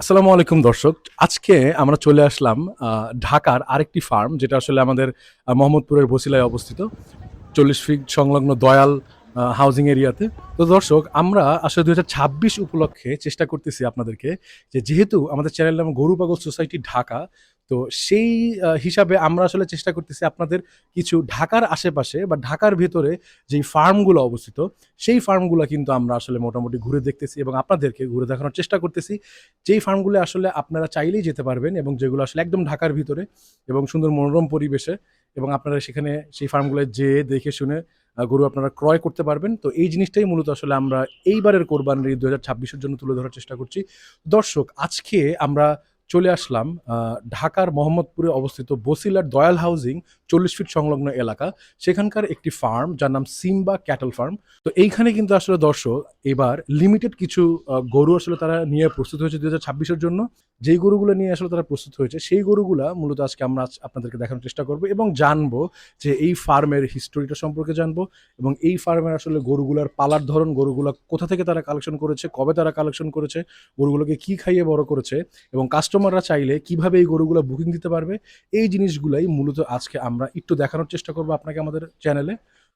আসসালামু আলাইকুম দর্শক। আজকে আমরা চলে আসলাম ঢাকার আরেকটি ফার্ম, যেটা আসলে আমাদের মোহাম্মদপুরের বছিলায় অবস্থিত, 40 ফিট সংলগ্ন দয়াল হাউজিং এরিয়াতে। তো দর্শক, আমরা আসলে 2026 উপলক্ষে চেষ্টা করতেছি আপনাদেরকে, যেহেতু আমাদের চ্যানেল নাম গরু পাগল সোসাইটি ঢাকা, তো সেই হিসাবে আমরা আসলে চেষ্টা করতেছি আপনাদের কিছু ঢাকার আশেপাশে বা ঢাকার ভেতরে যেই ফার্মগুলো অবস্থিত, সেই ফার্মগুলো কিন্তু আমরা আসলে মোটামুটি ঘুরে দেখতেছি এবং আপনাদেরকে ঘুরে দেখানোর চেষ্টা করতেছি। যেই ফার্মগুলো আসলে আপনারা চাইলেই যেতে পারবেন এবং যেগুলো আসলে একদম ঢাকার ভিতরে এবং সুন্দর মনোরম পরিবেশে, এবং আপনারা সেখানে সেই ফার্মগুলো যেয়ে দেখে শুনে গরু আপনারা ক্রয় করতে পারবেন। তো এই জিনিসটাই মূলত আসলে আমরা এইবারের কোরবানির 2026-এর জন্য তুলে ধরার চেষ্টা করছি। দর্শক, আজকে আমরা চলে আসলাম ঢাকার মোহাম্মদপুরে অবস্থিত বছিলার দয়াল হাউজিং 40 ফিট সংলগ্ন এলাকা, সেখানকার একটি ফার্ম যার নাম সিম্বা ক্যাটল ফার্ম। তো এইখানে কিন্তু আসলে দর্শক এবার লিমিটেড কিছু গরু আসলে তারা নিয়ে প্রস্তুত হয়েছে 2026-এর জন্য। যেই গরুগুলো নিয়ে আসলে তারা প্রস্তুত হয়েছে সেই গরুগুলা মূলত আজকে আমরা আপনাদেরকে দেখানোর চেষ্টা করব এবং জানবো যে এই ফার্মের হিস্টোরিটা সম্পর্কে জানবো, এবং এই ফার্মের আসলে গরুগুলার পালার ধরন, গরুগুলা কোথা থেকে তারা কালেকশন করেছে, কবে তারা কালেকশন করেছে, গরুগুলোকে কি খাইয়ে বড় করেছে, এবং কাস্টমাররা চাইলে কিভাবে এই গরুগুলো বুকিং দিতে পারবে, এই জিনিসগুলাই মূলত আজকে আমরা একটু দেখানোর চেষ্টা করবো আপনাকে আমাদের চ্যানেলে।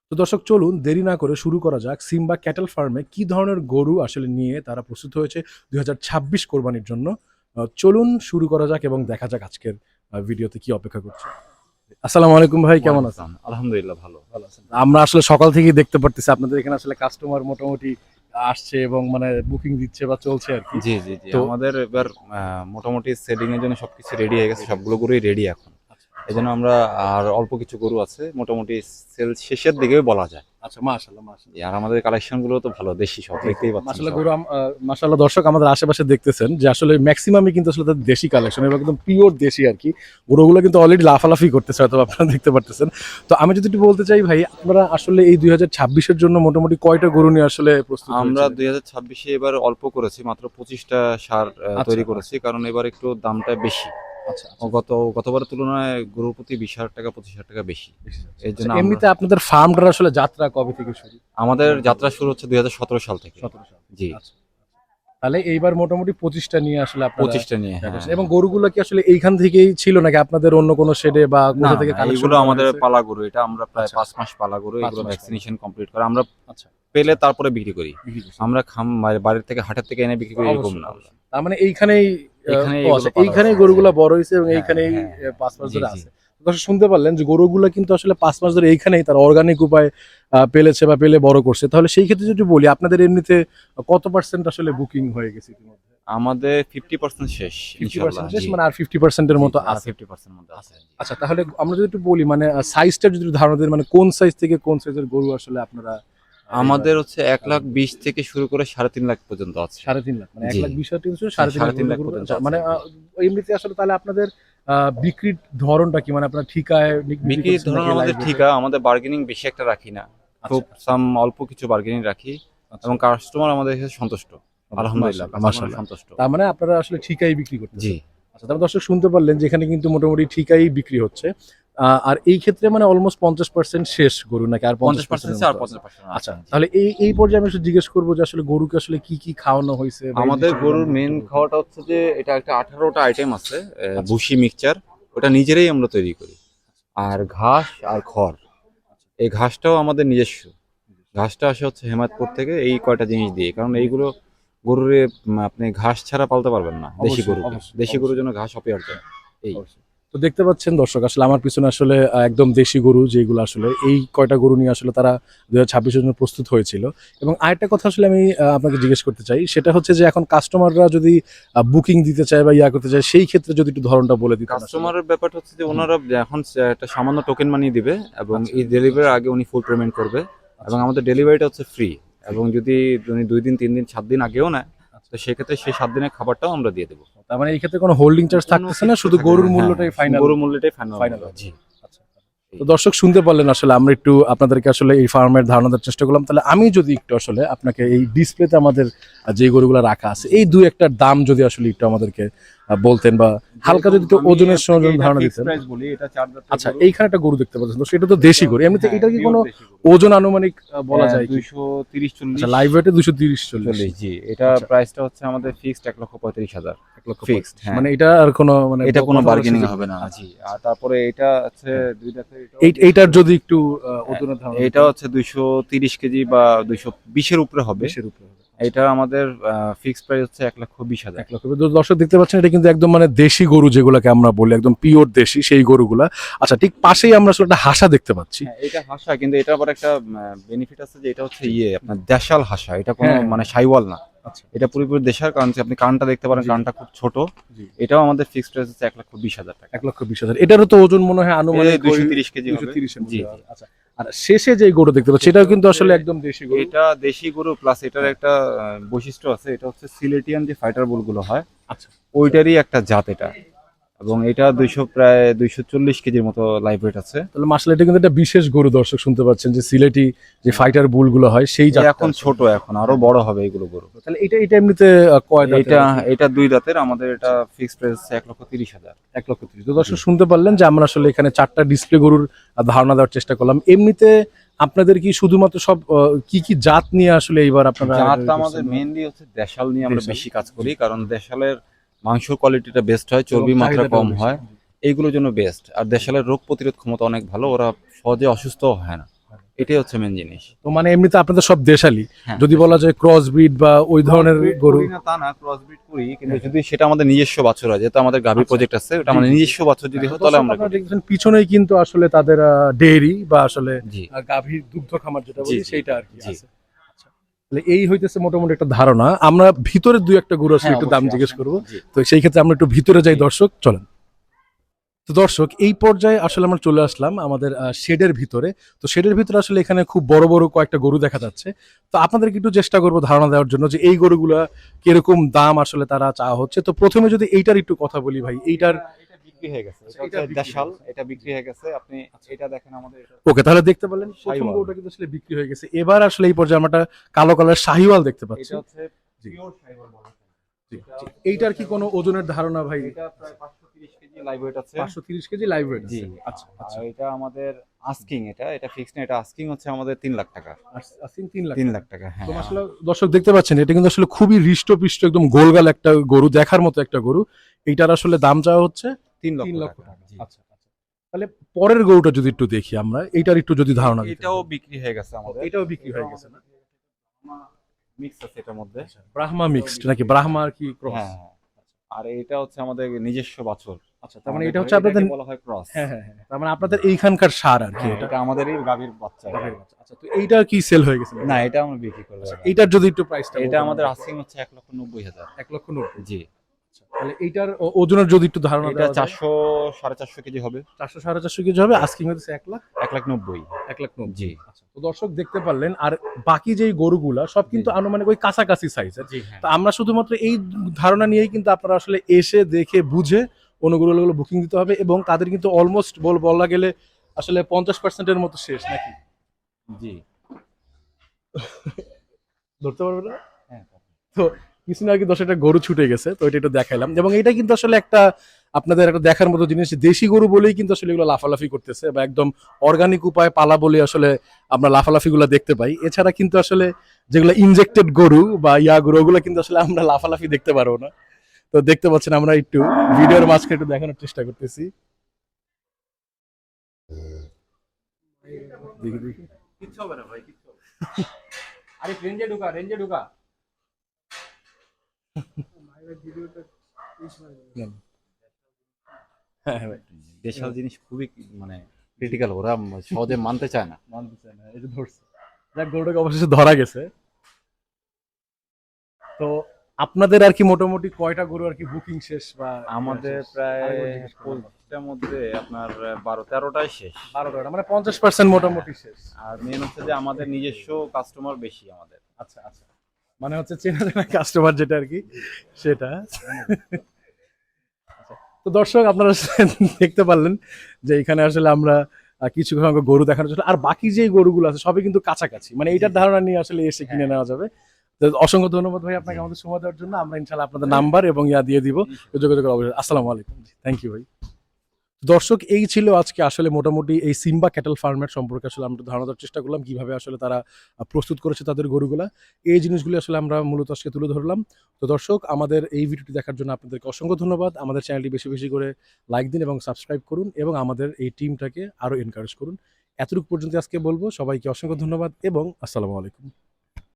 তো দর্শক, চলুন দেরি না করে শুরু করা যাক সিম্বা ক্যাটল ফার্মে কি ধরনের গরু আসলে নিয়ে তারা প্রস্তুত হয়েছে 2026 কোরবানির জন্য। চলুন শুরু করা যাক এবং দেখা যাক আজকের ভিডিওতে কি অপেক্ষা করছে। আসসালামু আলাইকুম ভাই, কেমন আছেন? আলহামদুলিল্লাহ, ভালো আছেন? আমরা আসলে সকাল থেকেই দেখতে পারতেছি আপনাদের এখানে আসলে কাস্টমার মোটামুটি আসছে এবং মানে বুকিং দিচ্ছে বা চলছে আর কি। জি জি জি, তো আমাদের এবার মোটামুটি সেলিং এর জন্য সবকিছু রেডি হয়ে গেছে, সবগুলো গরুই রেডি এখন। এই জন্য আমরা আর অল্প কিছু গরু আছে, মোটামুটি সেল শেষের দিকে বলা যায়। আচ্ছা, মাশাআল্লাহ মাশাআল্লাহ। আর আমাদের কালেকশন গুলো তো ভালো, দেশি সব দেখতেই পাচ্ছেন। মাশাআল্লাহ গরু মাশাআল্লাহ দর্শক, আমাদের আশেপাশে দেখতেছেন যে আসলে ম্যাক্সিমামই কিন্তু আসলে তাদের দেশি কালেকশন এবং একদম পিওর দেশি আর কি। গরুগুলো কিন্তু অলরেডি লাফালাফি করতেছে, হয়তো আপনারা দেখতে পারতেছেন। তো আমি যদি একটু বলতে চাই ভাই, আপনারা আসলে এই 2026-এর জন্য মোটামুটি কয়টা গরু নিয়ে আসলে প্রস্তুত আমরা হয়েছিলেন? 2026-এ এবার অল্প করেছি, মাত্র 25টা সার তৈরি করেছি, কারণ এবার একটু দামটা বেশি। আচ্ছা গতবারের তুলনায় গরুর প্রতি 20,000 টাকা 25,000 টাকা বেশি। এই জন্য এমনিতে আপনাদের ফার্মটার আসলে যাত্রা কবে থেকে শুরু? আমাদের যাত্রা শুরু হচ্ছে 2017 সাল থেকে। 17 সাল। জি, আচ্ছা। তাহলে এইবার মোটামুটি 25টা নিয়ে আসলে আপনারা 25টা নিয়ে, হ্যাঁ। এবং গরুগুলো কি আসলে এইখান থেকেই ছিল নাকি আপনাদের অন্য কোনো শেডে বা না, কোথা থেকে কালেকশন এইগুলো করা আমাদের হয়েছে? পালা গরু। এটা আমরা প্রায় আচ্ছা। 5 মাস পালা গরু। 5 এগুলো মাস ভ্যাকসিনেশন কমপ্লিট করে আমরা আচ্ছা পেলে তারপরে বিক্রি করি। বিক্রি করছেন। আমরা বাড়ির থেকে, হাটের থেকে এনে বিক্রি করি, এরকম অবশ্যই, না। অবশ্যই। তার মানে এইখানেই এখানেই ও এগুলো আচ্ছা, পালা এইখানেই হয়েছে। গরুগুলা বড় হইছে এবং হ্যাঁ, এইখানেই হ্যাঁ, 5 মাস জি, ধরে জি। আছে। দর্শক শুনতে পারলেন যে গরুগুলা কিন্তু আসলে 5 মাস ধরে এইখানেই তার অর্গানিক উপায়ে পেলেছে বা পেলে বড় করছে। তাহলে সেই ক্ষেত্রে যদি বলি, আপনাদের এমনিতে কত % আসলে বুকিং হয়ে গেছে ইতিমধ্যে? আমাদের 50% শেষ 50% ইনশাআল্লাহ। শেষ, জি, মানে আর 50% এর জি, মতো জি, আর আছে। 50% মধ্যে আছে। জি। আচ্ছা, তাহলে আমরা যদি একটু বলি মানে সাইজটা যদি একটু ধারণা দেন, মানে কোন সাইজ থেকে কোন সাইজের গরু আসলে আপনারা আমাদের হচ্ছে 1,20,000 থেকে শুরু করে 3.5 লাখ পর্যন্ত আছে। 3.5 লাখ, মানে 1 জি, লাখ 20,000 থেকে 3.5 লাখ 3.5 লাখ গরু। পর্যন্ত আচ্ছা, আছে। মানে জি। এমনিতে আসলে তাহলে আপনাদের বিক্রির ধরনটা কি, মানে আপনারা ঠিকায় বিক্রি বিক্রির করছেন ধরুন নাকি আমাদের লাইভ রেটে? ঠিকা, আমাদের বার্গেনিং বেশি একটা রাখি না। খুব অল্প কিছু বার্গেনিং রাখি, আচ্ছা, এবং কাস্টমার আমাদের কাছে সন্তুষ্ট। আলহামদুলিল্লাহ, মাশাআল্লাহ কাস্টমার মাশাআল্লাহ। সন্তুষ্ট। তার মানে আপনারা আসলে ঠিকাই বিক্রি জি, করতেছেন। আচ্ছা, তারপর দর্শক শুনতে পারলেন যে এখানে কিন্তু মোটামুটি ঠিকাই বিক্রি হচ্ছে। আর এই ক্ষেত্রে মানে অলমোস্ট 50% শেষ গরু নাকি আর 50% 50% এর আর মতো আছে? 50% আচ্ছা, আছে। জি। তাহলে এই পর্যায়ে আমি একটু জিজ্ঞেস করবো যে আসলে গরুকে আসলে কি কি খাওয়ানো হয়েছে বা এই আমাদের জিনিসটা যদি গরুর আমাকে মেইন একটু বলতেন। খাওয়াটা হচ্ছে যে এটা একটা 18টা আইটেম আছে। আচ্ছা, ভুসি মিক্সচার, ওটা নিজেরাই আমরা তৈরি করি। আর ঘাস আর খড়, এই ঘাসটাও আমাদের নিজস্ব। ঘাসটা আসে হচ্ছে হেমায়তপুর থেকে, এই কয়টা জিনিস দিয়ে। কারণ এইগুলো গরুরে আপনি ঘাস ছাড়া পালতে পারবেন না, দেশি অবশ্যই, গরুকে। অবশ্যই, দেশি গরুর অবশ্যই। জন্য ঘাস অপরিহার্য। এই অবশ্যই। তো দেখতে পাচ্ছেন দর্শক, আসলে আমার পিছনে আসলে একদম দেশি গরু যেগুলো আসলে এই কয়টা গরু নিয়ে আসলে তারা 2026-এর জন্য প্রস্তুত হয়েছিল। এবং আরেকটা কথা আসলে আমি আপনাকে জিজ্ঞেস করতে চাই, সেটা হচ্ছে যে এখন কাস্টমাররা যদি বুকিং দিতে চায় বা ইয়া করতে চায়, সেই ক্ষেত্রে যদি একটু ধরনটা বলে দিতেন আসলে। কাস্টমারের ব্যাপারটা হচ্ছে যে হুম। ওনারা এখন একটা সামান্য টোকেন মানি দিবে, এবং আচ্ছা, এই ডেলিভারির আগে উনি ফুল পেমেন্ট করবে। এবং আচ্ছা, আমাদের ডেলিভারিটা হচ্ছে ফ্রি। এবং যদি উনি 2 দিন 3 দিন 7 দিন আগেও নেয়, আচ্ছা। তো সেক্ষেত্রে সেই 7 দিনের খাবারটাও আমরা দিয়ে দেবো। তার মানে এই ক্ষেত্রে কোনো হোল্ডিং চার্জ কোনো থাকতেছে না, কিছু শুধু থাকে গরুর না, হ্যাঁ, মূল্যটাই ফাইনাল? গরুর মূল্যটাই ফাইনাল। ফাইনাল। জি। আচ্ছা। তো দর্শক শুনতে পারলেন, আসলে আমরা একটু আপনাদেরকে আসলে এই ফার্মের ধারণা দেওয়ার চেষ্টা করলাম। তাহলে আমি যদি একটু আসলে আপনাকে এই ডিসপ্লেতে আমাদের যে গরুগুলো রাখা আছে, এই দুই একটার দাম যদি আসলে একটু আমাদেরকে বলতেন, বা হালকা যদি একটু ওজনের সঙ্গে ধারণা দিতেন। বলি এটা 4 দাঁতের আচ্ছা, গরু। এইখানে একটা গরু দেখতে পাচ্ছেন, তো সেটা তো দেশি গরু, এমনিতে হ্যাঁ, এটা কি pure কোনো দেশি গরু। ওজন আনুমানিক বলা যায় কি? 230 আচ্ছা, 40 লাইভ ওয়েটে 230-40। জি। এটা আচ্ছা। প্রাইসটা হচ্ছে আমাদের ফিক্সড 1,35,000 1,35,000, ফিক্সড, হ্যাঁ। মানে এটা আর কোনো মানে এটা কোনো কথা বলার বার্গেনিং সুযোগ হবে নেই। না, আচ্ছা, জি। আর তারপরে এটা হচ্ছে হ্যাঁ। 2 দাঁতের, এটাও এইটার দেশি। যদি একটু হ্যাঁ, ওজনের ধারণা এটা দিতেন। হচ্ছে 230 কেজি বা 220 এর উপরে হবে। 20-এর উপরে হবে। এটা আমাদের ফিক্সড প্রাইস হচ্ছে 1,20,000। 1,00,000। তো দর্শক দেখতে পাচ্ছেন, এটা কিন্তু একদম মানে দেশি গরু যেগুলোকে আমরা বলি, একদম পিওর দেশি সেই গরুগুলা। আচ্ছা, ঠিক পাশেই আমরা আসলে একটা হাসা দেখতে পাচ্ছি। হ্যাঁ, এটা হাসা, কিন্তু এটা আবার একটা বেনিফিট আছে যে এটা হচ্ছে আপনার দেশাল হাসা, এটা কোনো হ্যাঁ, মানে সাইওয়াল না। আচ্ছা, এটা পুরোপুরি দেশাল, কারণ হচ্ছে আপনি কানটা দেখতে পারেন, জি, কানটা খুব ছোট। জি। এটাও আমাদের ফিক্সড প্রাইস হচ্ছে 1,20,000 টাকা। 1,20,000। এটারও তো ওজন মনে হয় আনুমানিক 230 কেজি হবে। 230 এর জি, মধ্যে। জি। আচ্ছা, আর শেষে যে গরু দেখতে পাচ্ছি, এটাও কিন্তু আসলে একদম দেশি গরু। এটা দেশি গরু, প্লাস এটার একটা বৈশিষ্ট্য আছে, এটা হচ্ছে সিলেটিয়ান যে ফাইটার বুলগুলো হয়, আচ্ছা, ওইটারই একটা জাত এটা। এবং এটা প্রায় 240 কেজির মতো লাইভ ওয়েট আছে। তাহলে মাশাআল্লাহ, এটা কিন্তু একটা বিশেষ গরু, দর্শক শুনতে পাচ্ছেন যে সিলেটি যে ফাইটার বুল গুলো হয় সেই এ জাতটা এখন আসলে। ছোট, এখন আরো বড় হবে এগুলো গরু। তাহলে এটা এমনিতে কয় দাঁতের এটা আর কি? এটা 2 দাঁতের, আমাদের এটা ফিক্সড প্রাইস হচ্ছে 1,30,000। 1,30,000। তো দর্শক শুনতে পারলেন যে আমরা আসলে এখানে 4টা ডিসপ্লে গরুর ধারণা দেওয়ার চেষ্টা করলাম। এমনিতে আপনাদের কি শুধুমাত্র সব কি কি জাত নিয়ে আসলে এইবার আপনারা জাত তৈরি আমাদের করছেন? মেইনলি হচ্ছে দেশাল নিয়ে আমরা দেশাল। বেশি কাজ করি, কারণ দেশালের মাংস কোয়ালিটিটা বেস্ট হয়, এবং চর্বি মাত্রা চাহিদাটাও কম বেশি। হয়, এইগুলোর জন্য বেস্ট। আর দেশালের রোগ প্রতিরোধ ক্ষমতা অনেক ভালো, ওরা সহজে অসুস্থও হয় না, এটাই হচ্ছে মেন জিনিস। তো মানে এমনিতে আপনাদের সব দেশালি, হ্যাঁ, যদি বলা যায় ক্রস ব্রিড বা ওই ধরনের ক্রসব্রিড গরু। করি না তা না, ক্রসব্রিড করি, কিন্তু যদি সেটা আমাদের নিজস্ব বাছুর হয়, যেহেতু আমাদের গাভী আচ্ছা। প্রজেক্ট আছে, ওটা জি, আমাদের জি। নিজস্ব বাছুর যদি হয় তাহলে দর্শক আমরা আপনারা করি। দেখতেছেন পিছনেই কিন্তু আসলে তাদের ডেইরি বা আসলে জি, গাভীর দুগ্ধ খামার যেটা জি, বলি জি, সেইটা আর কি জি। আছে। আচ্ছা, তাহলে এই হইতেছে মোটামুটি একটা ধারণা। আমরা ভিতরে দুই একটা গরু আসলে হ্যাঁ, একটু দাম অবশ্যই জিজ্ঞেস আসেন। করবো। জি, তো সেই ক্ষেত্রে আমরা একটু ভিতরে যাই, জি। দর্শক চলেন। তো দর্শক, এই পর্যায়ে আসলে আমরা চলে আসলাম আমাদের শেডের ভিতরে। তো শেডের ভিতরে আসলে এখানে খুব বড় বড় কয়েকটা গরু দেখা যাচ্ছে। তো আপনাদেরকে একটু চেষ্টা করবো ধারণা দেওয়ার জন্য যে এই গরুগুলা কিরকম দাম আসলে তারা চাওয়া হচ্ছে। তো প্রথমে যদি এইটার একটু কথা বলি ভাই, এইটার এটা বিক্রি হয়ে গেছে, এটা এটা হচ্ছে বিক্রি দেশাল, হয়ে গেছে। এটা বিক্রি হয়ে গেছে। আপনি এটা দেখেন, আমাদের এটা ওকে, তাহলে দেখতে পারলেন প্রথম শাহিওয়াল। গরুটা কিন্তু আসলে বিক্রি হয়ে গেছে। এবার আসলে এই পর্যায়ে আমরা একটা কালো কালার শাহিওয়াল দেখতে পাচ্ছি। এটা হচ্ছে জি, পিওর শাহিওয়াল বলা হয়। জি, এটা জি। pure এইটার কি কোনো শাহিওয়াল। ওজনের ধারণা ভাই? এটা প্রায় 530 কেজি লাইভ ওয়েট আছে। 530 কেজি লাইভ ওয়েট জি। আছে। আচ্ছা, আচ্ছা। আর এটা আমাদের আস্কিং, এটা ফিক্সড না, এটা আস্কিং হচ্ছে আমাদের 3 লাখ টাকা। আই 3 লাখ 3 টাকা। লাখ টাকা, তো হ্যাঁ। আসলে দর্শক দেখতে পাচ্ছেন, এটা কিন্তু আসলে খুবই হৃষ্টপুষ্ট একদম গোলগাল একটা গরু, দেখার মতো একটা গরু। এইটার আসলে দাম চাওয়া হচ্ছে 3 3 লক্ষ লক্ষ টাকা। টাকা। জি। আচ্ছা, আচ্ছা। তাহলে পরের গরুটা যদি একটু দেখি আমরা, এইটার একটু যদি ধারণা দিতেন। এটাও বিক্রি হয়ে গেছে আমাদের। এটাও বিক্রি হয়ে গেছে না? মিক্স আছে এটার মধ্যে। ব্রাহ্মা মিক্সড নাকি ব্রাহ্মা আর কি ক্রস? হ্যাঁ, হ্যাঁ। আর এটা হচ্ছে আমাদের নিজস্ব বাছুর। আচ্ছা, তার মানে আমাদের এটা ঘরে হচ্ছে আপনাদের। এটাকে বলা হয় ক্রস। হ্যাঁ, হ্যাঁ, হ্যাঁ। তার মানে আপনাদের এইখানকার সার আর কি হ্যাঁ, এটা। এটা আমাদেরই গাভীর বাচ্চা এটা। গাভীর বাচ্চা। আচ্ছা, তো এইটা কি সেল হয়ে গেছে নাকি? না, এটা আমরা বিক্রি করবো আচ্ছা, এবার। এইটার যদি একটু প্রাইসটা এটা বলতেন আমাদের আমাকে। আস্কিং হচ্ছে 1,90,000। 1,90,000। জি। আচ্ছা, তাহলে এইটার ওজনের যদি একটু ধারণা এটা দেওয়া যায়। 400 450 কেজি হবে। 400-450 কেজি হবে, আস্কিং হচ্ছে 1,00,000। 1,90,000। 1,90,000। জি। আচ্ছা, তো দর্শক দেখতে পারলেন। আর বাকি যেই গরুগুলা সব কিন্তু জি। আনুমানিক ওই কাছাকাছি সাইজের। জি, হ্যাঁ। তো আমরা শুধুমাত্র এই ধারণা নিয়েই কিন্তু আপনারা আসলে এসে দেখে বুঝে অনুগুলো বুকিং দিতে হবে, এবং তাদের কিন্তু অলমোস্ট বলা গেলে আসলে 50% এর মতো শেষ নাকি? জি। ধরতে পারবে না? হ্যাঁ। তো কিছুদিন আগে 10টা গরু ছুটে গেছে, তো এটা একটু দেখাইলাম। এবং এটা কিন্তু আসলে একটা আপনাদের একটা দেখার মতো জিনিস, দেশি গরু বলেই কিন্তু আসলে এগুলো লাফালাফি করতেছে, বা একদম অর্গানিক উপায়ে পালা বলে আসলে আমরা লাফালাফিগুলো দেখতে পাই। এছাড়া কিন্তু আসলে যেগুলো ইনজেক্টেড গরু বা গরু, ওগুলো কিন্তু আসলে আমরা লাফালাফি দেখতে পারবো না। তো দেখতে পাচ্ছেন, আমরা একটু ভিডিওর মাঝখানে একটু দেখানোর চেষ্টা করতেছি। দেখি দেখি। কিচ্ছু হবে না ভাই, কিচ্ছু হবে না। আরে রেঞ্জে ঢুকা, রেঞ্জে ঢুকা। হ্যাঁ, হ্যাঁ ভাই। দেশাল জিনিস খুবই মানে ক্রিটিক্যাল, ওরা সহজে মানতে চায় না। মানতে চায় না, এই যে ধরছে। যাক, গরুটাকে অবশেষে ধরা গেছে। তো আপনাদের আর কি মোটামুটি কয়টা গরু আর কি বুকিং শেষ, বা আমাদের প্রায় আরেকবার জিজ্ঞেস করলাম। 25টার মধ্যে আপনার 12-13টাই শেষ। 12টা, মানে 50% মোটামুটি শেষ। আর মেন হচ্ছে যে আমাদের নিজস্ব কাস্টমার বেশি আমাদের। আচ্ছা, আচ্ছা। মানে হচ্ছে চেনা জানা কাস্টমার যেটা আর কি, সেটা। আচ্ছা, তো দর্শক আপনারা দেখতে পারলেন যে এখানে আসলে আমরা কিছু সংখ্যক গরু দেখানোর জন্য, আর বাকি যে গরুগুলো আছে সবই কিন্তু কাছাকাছি, মানে এইটার ধারণা নিয়ে আসলে এসে কিনে নেওয়া যাবে। তো অসংখ্য ধন্যবাদ ভাই আপনাকে আমাদের সময় দেওয়ার জন্য। আমরা ইনশাল্লাহ আপনাদের নাম্বার এবং ইয়া দিয়ে দিব, যোগাযোগ অবশ্যই। আসসালামু আলাইকুম, থ্যাংক ইউ ভাই। দর্শক, এই ছিল আজকে আসলে মোটামুটি এই সিম্বা ক্যাটেল ফার্মের সম্পর্কে আসলে আমরা ধারণা দেওয়ার চেষ্টা করলাম, কিভাবে আসলে তারা প্রস্তুত করেছে তাদের গরুগুলা। এই জিনিসগুলি আসলে আমরা মূলত আজকে তুলে ধরলাম। তো দর্শক, আমাদের এই ভিডিওটি দেখার জন্য আপনাদেরকে অসংখ্য ধন্যবাদ। আমাদের চ্যানেলটি বেশি বেশি করে লাইক দিন এবং সাবস্ক্রাইব করুন এবং আমাদের এই টিমটাকে আরও এনকারেজ করুন। এতটুকু পর্যন্ত আজকে বলবো। সবাইকে অসংখ্য ধন্যবাদ এবং আসসালামু আলাইকুম।